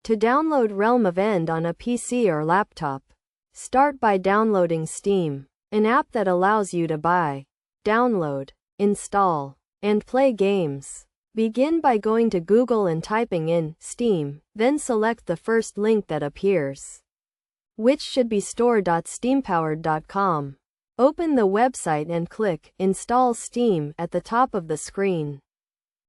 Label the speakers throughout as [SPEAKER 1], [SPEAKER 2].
[SPEAKER 1] To download Realm of End on a PC or laptop, start by downloading Steam, an app that allows you to buy, download, install, and play games. Begin by going to Google and typing in Steam, then select the first link that appears, which should be store.steampowered.com. Open the website and click Install Steam at the top of the screen.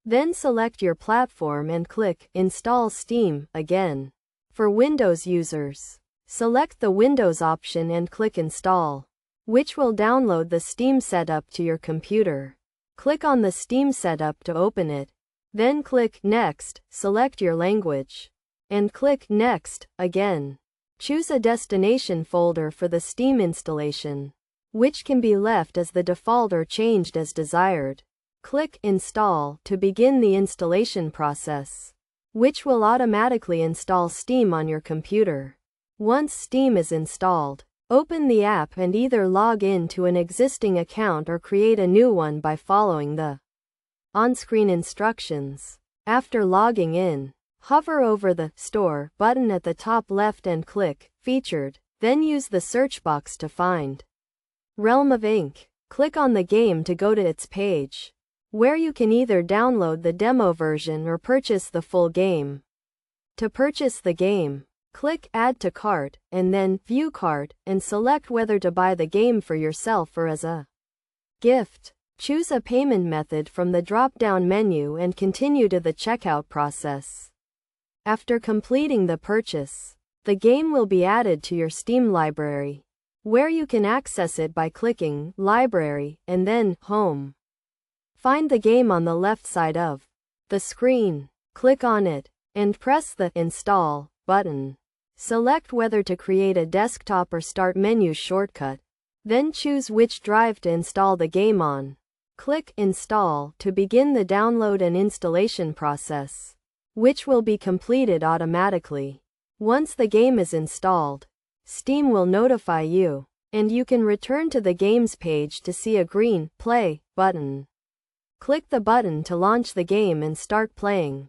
[SPEAKER 1] Then select your platform and click Install Steam again. For Windows users, select the Windows option and click Install, which will download the Steam setup to your computer. Click on the Steam setup to open it. Then click Next, select your language, and click Next again. Choose a destination folder for the Steam installation, which can be left as the default or changed as desired. Click Install to begin the installation process, which will automatically install Steam on your computer. Once Steam is installed, open the app and either log in to an existing account or create a new one by following the on-screen instructions. After logging in, hover over the Store button at the top left and click Featured, then use the search box to find Realm of Ink. Click on the game to go to its page, where you can either download the demo version or purchase the full game. To purchase the game, click Add to Cart, and then View Cart, and select whether to buy the game for yourself or as a gift. Choose a payment method from the drop-down menu and continue to the checkout process. After completing the purchase, the game will be added to your Steam library, where you can access it by clicking Library and then Home. Find the game on the left side of the screen, click on it, and press the Install button. Select whether to create a desktop or start menu shortcut, then choose which drive to install the game on. Click Install to begin the download and installation process, which will be completed automatically. Once the game is installed, Steam will notify you, and you can return to the games page to see a green Play button. Click the button to launch the game and start playing.